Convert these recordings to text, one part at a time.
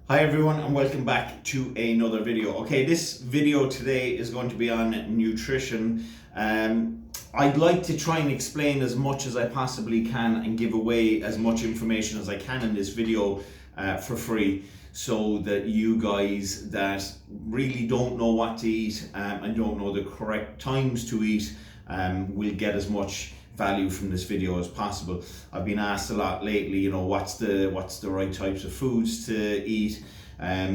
Hi everyone and welcome back to another video. Okay, this video today is going to be on nutrition. I'd like to try and explain as much as I possibly can and give away as much information as I can in this video for free, so that you guys that really don't know what to eat and don't know the correct times to eat will get as much value from this video as possible. I've been asked a lot lately, what's the right types of foods to eat.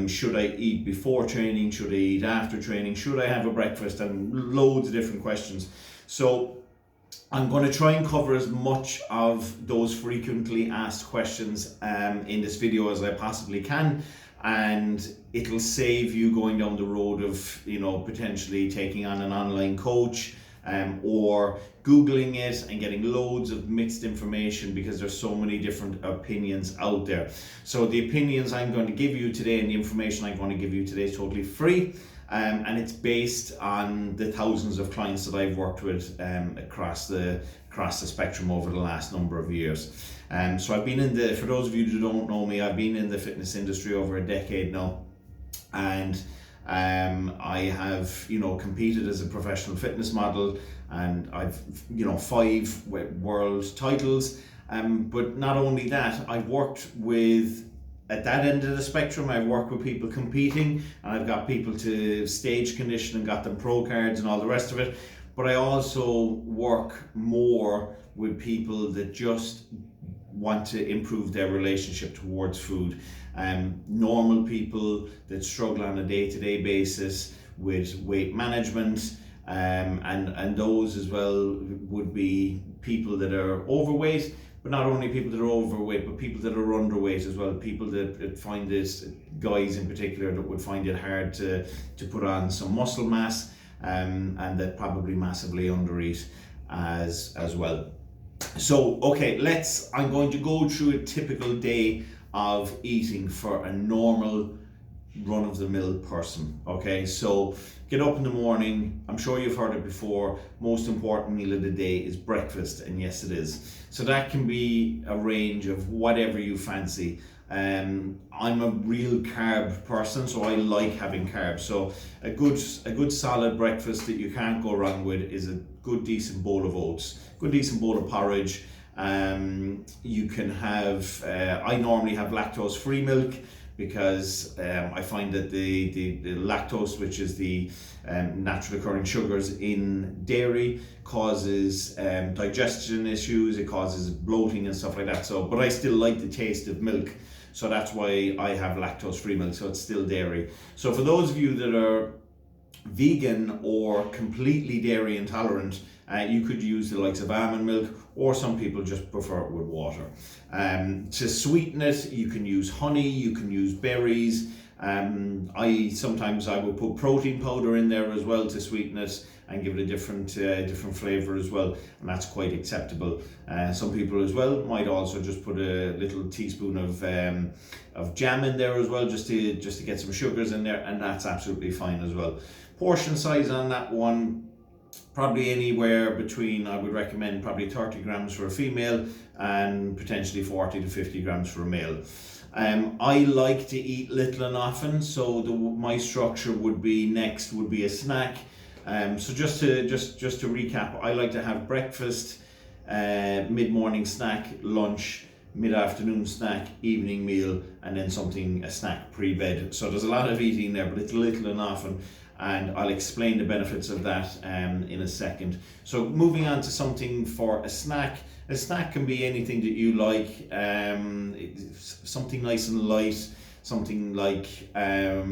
Should I eat before training? Should I eat after training? Should I have a breakfast? And loads of different questions. So I'm going to try and cover as much of those frequently asked questions in this video as I possibly can, and it'll save you going down the road of potentially taking on an online coach or Googling it and getting loads of mixed information, because there's so many different opinions out there. So the opinions I'm going to give you today and the information I'm going to give you today is totally free, and it's based on the thousands of clients that I've worked with across the spectrum over the last number of years. So I've been for those of you who don't know me, I've been in the fitness industry over a decade now, and I have competed as a professional fitness model, and I've 5 world titles, but not only that, I've worked with, at that end of the spectrum, I've worked with people competing, and I've got people to stage condition and got them pro cards and all the rest of it. But I also work more with people that just want to improve their relationship towards food. Normal people that struggle on a day-to-day basis with weight management, and those as well would be people that are overweight, but not only people that are overweight, but people that are underweight as well. People that find this, guys in particular, that would find it hard to put on some muscle mass, and that probably massively undereat as well. So okay, I'm going to go through a typical day of eating for a normal run-of-the-mill person. Okay, so get up in the morning. I'm sure you've heard it before. Most important meal of the day is breakfast, and yes, it is. So that can be a range of whatever you fancy. I'm a real carb person, so I like having carbs. So a good solid breakfast that you can't go wrong with is a good decent bowl of oats, good decent bowl of porridge. You can have, I normally have lactose free milk, because I find that the lactose, which is the naturally occurring sugars in dairy, causes digestion issues. It causes bloating and stuff like that. So, but I still like the taste of milk, so that's why I have lactose free milk. So it's still dairy. So for those of you that are vegan or completely dairy intolerant, you could use the likes of almond milk, or some people just prefer it with water. To sweeten it, you can use honey, you can use berries. Sometimes I will put protein powder in there as well to sweeten it and give it a different flavor as well, and that's quite acceptable. Some people as well might also just put a little teaspoon of jam in there as well, just to get some sugars in there, and that's absolutely fine as well. Portion size on that one, probably anywhere between, I would recommend probably 30 grams for a female and potentially 40 to 50 grams for a male. I like to eat little and often, so my structure would be a snack. So just to recap, I like to have breakfast, mid-morning snack, lunch, mid-afternoon snack, evening meal, and then a snack pre-bed. So there's a lot of eating there, but it's little and often, and I'll explain the benefits of that in a second. So moving on to something for a snack. A snack can be anything that you like, something nice and light, something like a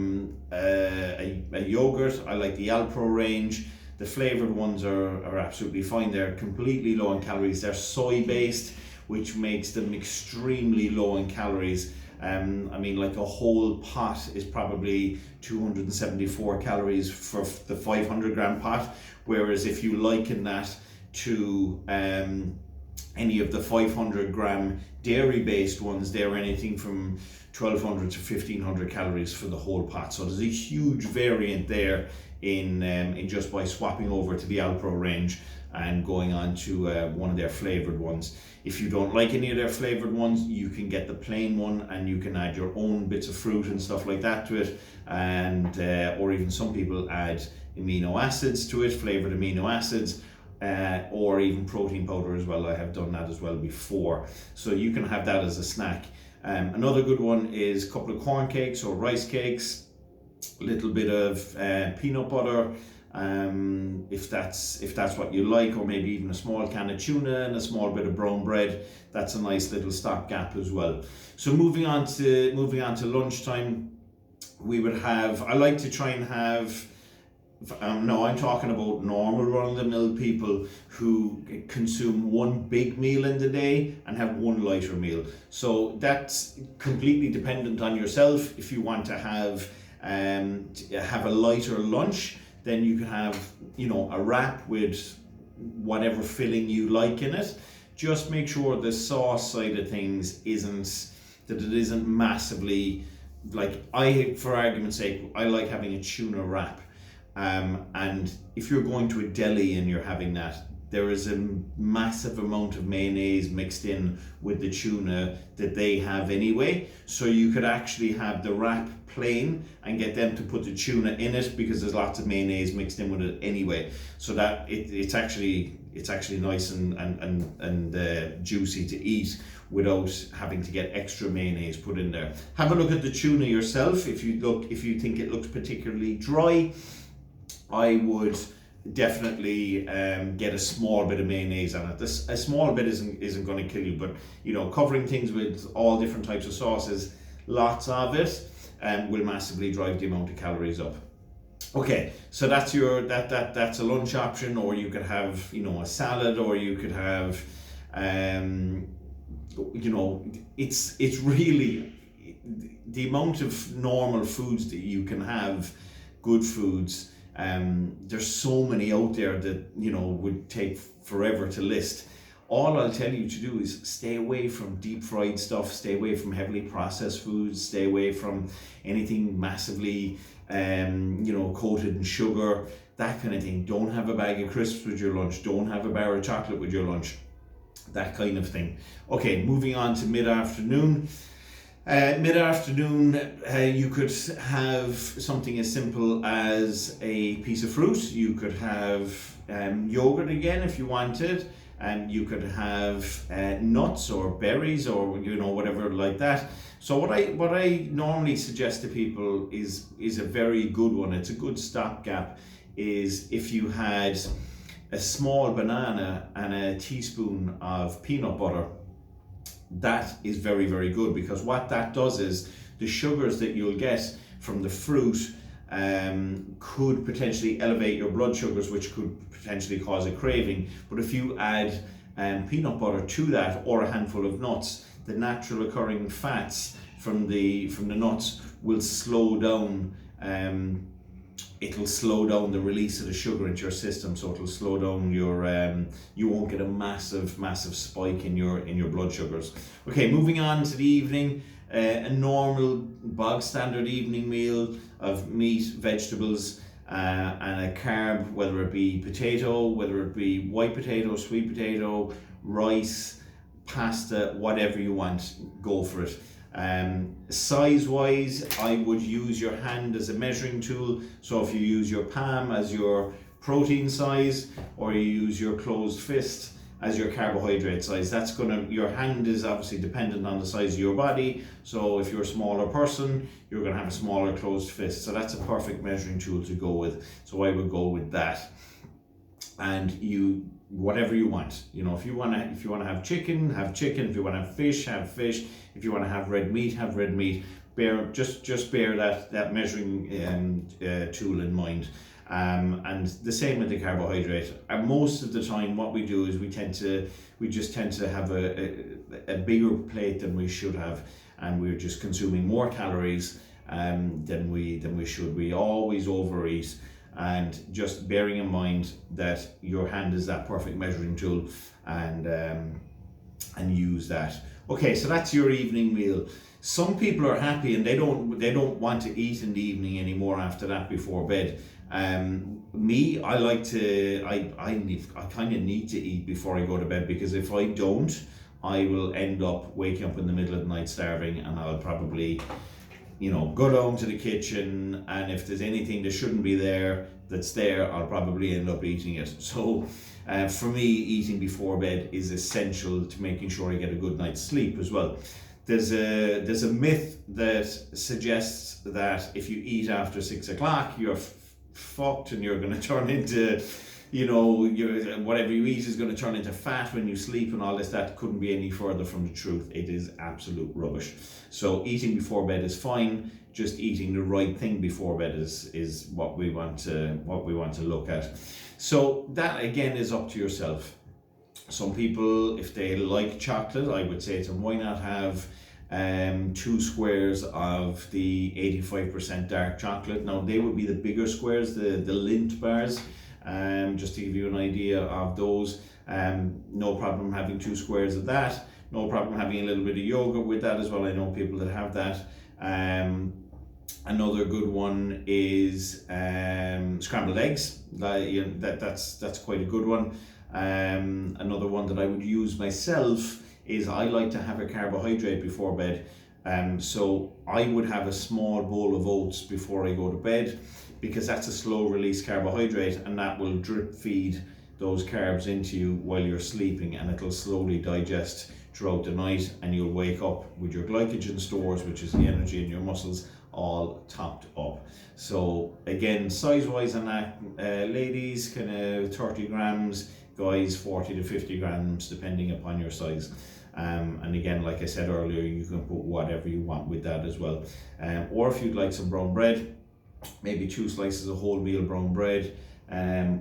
yogurt. I like the Alpro range. The flavored ones are absolutely fine. They're completely low in calories. They're soy based, which makes them extremely low in calories. Like a whole pot is probably 274 calories for the 500 gram pot, whereas if you liken that to any of the 500 gram dairy based ones, they're anything from 1200 to 1500 calories for the whole pot. So there's a huge variant there in just by swapping over to the Alpro range. and going on to one of their flavored ones. If you don't like any of their flavored ones, you can get the plain one, and you can add your own bits of fruit and stuff like that to it, and or even some people add amino acids to it, flavored amino acids, or even protein powder as well. I have done that as well before, so you can have that as a snack. Another good one is a couple of corn cakes or rice cakes, a little bit of peanut butter, if that's what you like, or maybe even a small can of tuna and a small bit of brown bread. That's a nice little stopgap as well. So moving on to lunchtime, we would have, I like to try and have, no, I'm talking about normal run-of-the-mill people who consume one big meal in the day and have one lighter meal. So that's completely dependent on yourself. If you want to have a lighter lunch, then you can have, a wrap with whatever filling you like in it. Just make sure the sauce side of things isn't massively, for argument's sake, I like having a tuna wrap. And if you're going to a deli and you're having that, there is a massive amount of mayonnaise mixed in with the tuna that they have anyway. So you could actually have the wrap plain and get them to put the tuna in it, because there's lots of mayonnaise mixed in with it anyway. So that it's actually nice and juicy to eat without having to get extra mayonnaise put in there. Have a look at the tuna yourself. If you think it looks particularly dry, I would definitely get a small bit of mayonnaise on it. A small bit isn't going to kill you, but covering things with all different types of sauces, lots of it, will massively drive the amount of calories up. Okay, so that's that's a lunch option, or you could have a salad, or you could have it's really the amount of normal foods that you can have, good foods. There's so many out there that would take forever to list. All I'll tell you to do is stay away from deep fried stuff, stay away from heavily processed foods, stay away from anything massively coated in sugar, that kind of thing. Don't have a bag of crisps with your lunch, don't have a bar of chocolate with your lunch, that kind of thing. Okay, moving on to mid-afternoon. You could have something as simple as a piece of fruit. You could have yogurt again if you wanted, and you could have nuts or berries or whatever like that. So what I normally suggest to people is a very good one. It's a good stopgap. Is if you had a small banana and a teaspoon of peanut butter. That is very, very good, because what that does is the sugars that you'll get from the fruit could potentially elevate your blood sugars, which could potentially cause a craving. But if you add peanut butter to that, or a handful of nuts, the natural occurring fats from the nuts will slow down. It'll slow down the release of the sugar into your system, so it'll slow down your you won't get a massive spike in your blood sugars. Okay, moving on to the evening, a normal bog standard evening meal of meat, vegetables, and a carb, whether it be potato, whether it be white potato, sweet potato, rice, pasta, whatever you want, go for it. Size wise, I would use your hand as a measuring tool. So if you use your palm as your protein size, or you use your closed fist as your carbohydrate size, your hand is obviously dependent on the size of your body. So if you're a smaller person, you're going to have a smaller closed fist. So that's a perfect measuring tool to go with. So I would go with that. And whatever you want, if you want to have chicken, have chicken. If you want to have fish. If you want to have red meat, have red meat. Just bear that measuring tool in mind. And the same with the carbohydrate. And most of the time, what we do is we just tend to have a bigger plate than we should have, and we're just consuming more calories than we should. We always overeat. And just bearing in mind that your hand is that perfect measuring tool, and use that. Okay, so that's your evening meal. Some people are happy and they don't want to eat in the evening anymore after that before bed. I like to, I kind of need to eat before I go to bed, because if I don't, I will end up waking up in the middle of the night starving, and I'll probably, go down to the kitchen, and if there's anything that shouldn't be there that's there, I'll probably end up eating it. So for me, eating before bed is essential to making sure I get a good night's sleep as well. There's a myth that suggests that if you eat after 6 o'clock, you're fucked and you're going to turn into, whatever you eat is going to turn into fat when you sleep and all this. That couldn't be any further from the truth. It is absolute rubbish. So eating before bed is fine. Just eating the right thing before bed is what we want to look at. So that again is up to yourself. Some people, if they like chocolate, I would say to them, why not have 2 squares of the 85% dark chocolate. Now they would be the bigger squares, the Lindt bars, just to give you an idea of those. No problem having 2 squares of that. No problem having a little bit of yogurt with that as well. I know people that have that. Another good one is scrambled eggs. That's quite a good one. Another one that I would use myself is I like to have a carbohydrate before bed. So I would have a small bowl of oats before I go to bed, because that's a slow release carbohydrate, and that will drip feed those carbs into you while you're sleeping, and it'll slowly digest throughout the night, and you'll wake up with your glycogen stores, which is the energy in your muscles, all topped up. So again, size wise on that, ladies kind of 30 grams, guys 40 to 50 grams depending upon your size. And again, like I said earlier, you can put whatever you want with that as well. Or if you'd like some brown bread, maybe 2 slices of wholemeal brown bread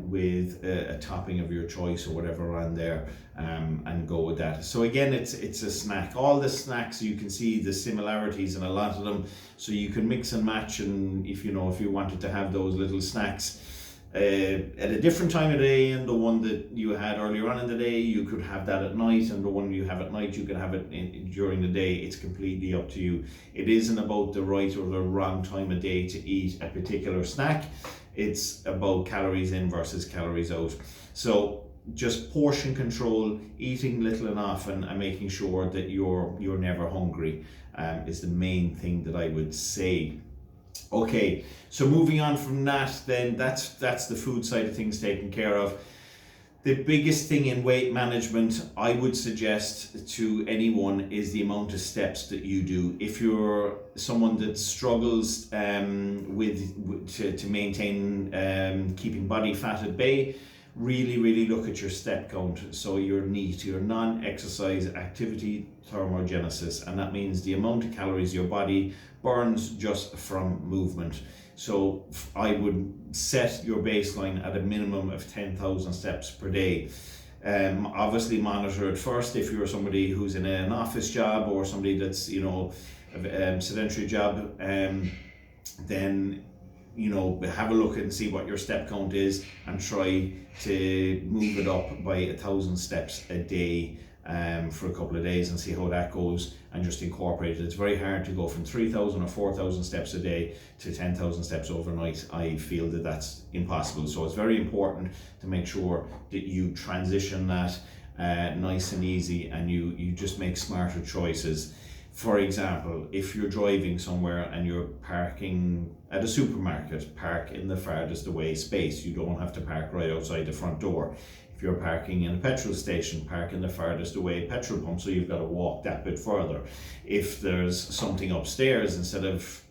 with a topping of your choice or whatever on there, and go with that. So again, it's a snack. All the snacks, you can see the similarities in a lot of them, so you can mix and match. And if you wanted to have those little snacks at a different time of day, and the one that you had earlier on in the day, you could have that at night, and the one you have at night, you can have it during the day. It's completely up to you. It isn't about the right or the wrong time of day to eat a particular snack. It's about calories in versus calories out. So just portion control, eating little and often, and making sure that you're never hungry is the main thing that I would say. Okay, so moving on from that, then that's the food side of things taken care of. The biggest thing in weight management, I would suggest to anyone, is the amount of steps that you do. If you're someone that struggles to maintain keeping body fat at bay, really look at your step count. So your NEAT, your non-exercise activity thermogenesis, and that means the amount of calories your body burns just from movement. So I would set your baseline at a minimum of 10,000 steps per day. Obviously monitor it first. If you're somebody who's in an office job, or somebody that's a sedentary job, then have a look and see what your step count is, and try to move it up by 1,000 steps a day for a couple of days, and see how that goes, and just incorporate it. It's very hard to go from 3,000 or 4,000 steps a day to 10,000 steps overnight. I feel that that's impossible. So it's very important to make sure that you transition that nice and easy, and you just make smarter choices. For example, if you're driving somewhere and you're parking at a supermarket, park in the farthest away space. You don't have to park right outside the front door. If you're parking in a petrol station, park in the farthest away petrol pump, so you've got to walk that bit further. If there's something upstairs, instead of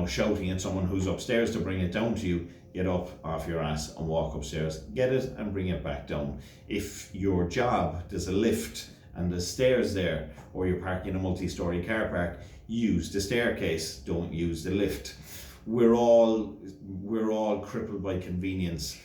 shouting at someone who's upstairs to bring it down to you, get up off your ass and walk upstairs, get it and bring it back down. If your job, there's a lift and there's stairs there, or you're parking in a multi-story car park, use the staircase, don't use the lift. We're all crippled by convenience,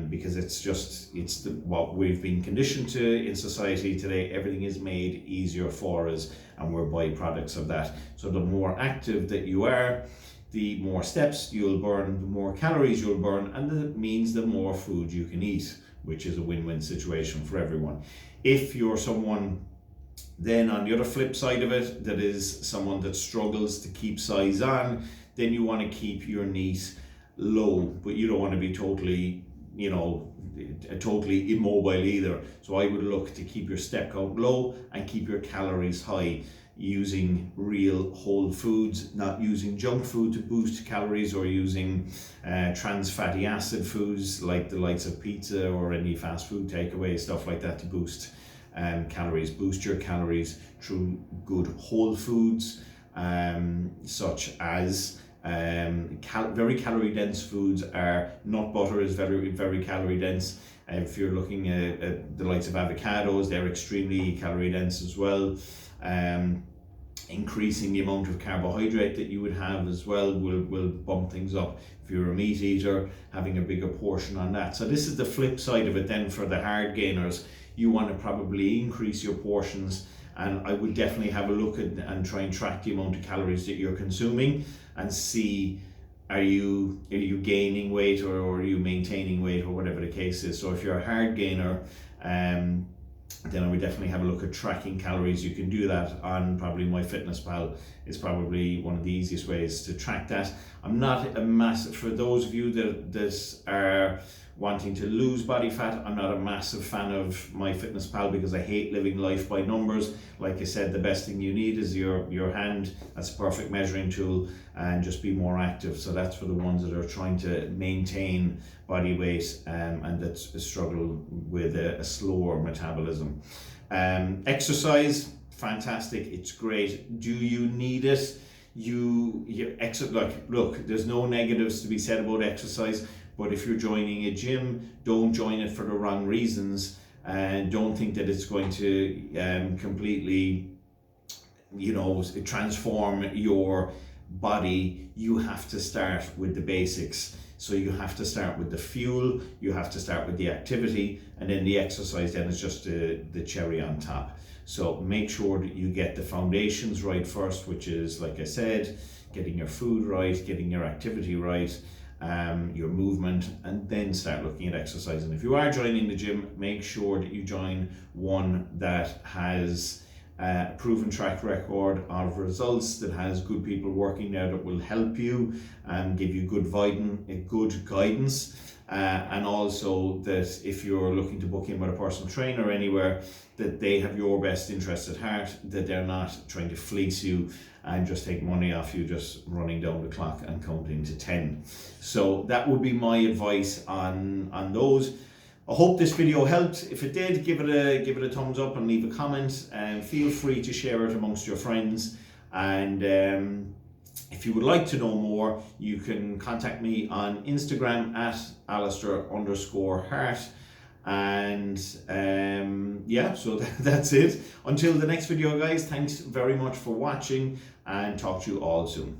because it's what we've been conditioned to in society today. Everything is made easier for us, and we're byproducts of that. So the more active that you are, the more steps you'll burn, the more calories you'll burn, and that means the more food you can eat, which is a win-win situation for everyone. If you're someone then on the other flip side of it, that is someone that struggles to keep size on, then you want to keep your NEAT low, but you don't want to be totally, totally immobile either. So I would look to keep your step count low and keep your calories high, using real whole foods, not using junk food to boost calories, or using trans fatty acid foods like the likes of pizza or any fast food takeaway, stuff like that, to boost calories. Boost your calories through good whole foods, such as very calorie dense foods are nut butter is very calorie dense. If you're looking at the likes of avocados, they're extremely calorie dense as well. Increasing the amount of carbohydrate that you would have as well will bump things up. If you're a meat eater, having a bigger portion on that. So this is the flip side of it then for the hard gainers. You want to probably increase your portions, and I would definitely have a look at and try and track the amount of calories that you're consuming and see, are you gaining weight or are you maintaining weight, or whatever the case is. So if you're a hard gainer, then I would definitely have a look at tracking calories. You can do that on probably MyFitnessPal. Is probably one of the easiest ways to track that. I'm not a massive, for those of you that are wanting to lose body fat, I'm not a massive fan of MyFitnessPal because I hate living life by numbers. Like I said, the best thing you need is your hand. That's a perfect measuring tool, and just be more active. So that's for the ones that are trying to maintain body weight and that struggle with a slower metabolism. Exercise, fantastic, it's great. Do you need it? Look, there's no negatives to be said about exercise, but if you're joining a gym, don't join it for the wrong reasons, and don't think that it's going to completely, transform your body. You have to start with the basics. So you have to start with the fuel, you have to start with the activity, and then the exercise then is just the cherry on top. So make sure that you get the foundations right first, which is, like I said, getting your food right, getting your activity right, your movement, and then start looking at exercise. And if you are joining the gym, make sure that you join one that has a proven track record of results, that has good people working there that will help you and give you good guidance, and also that if you're looking to book in with a personal trainer anywhere, that they have your best interest at heart, that they're not trying to fleece you and just take money off you, just running down the clock and counting to 10. So that would be my advice on those. I hope this video helped. If it did, give it a thumbs up and leave a comment, and feel free to share it amongst your friends. And if you would like to know more, you can contact me on Instagram at Alistair_Hart. And so that's it. Until the next video, guys, thanks very much for watching, and talk to you all soon.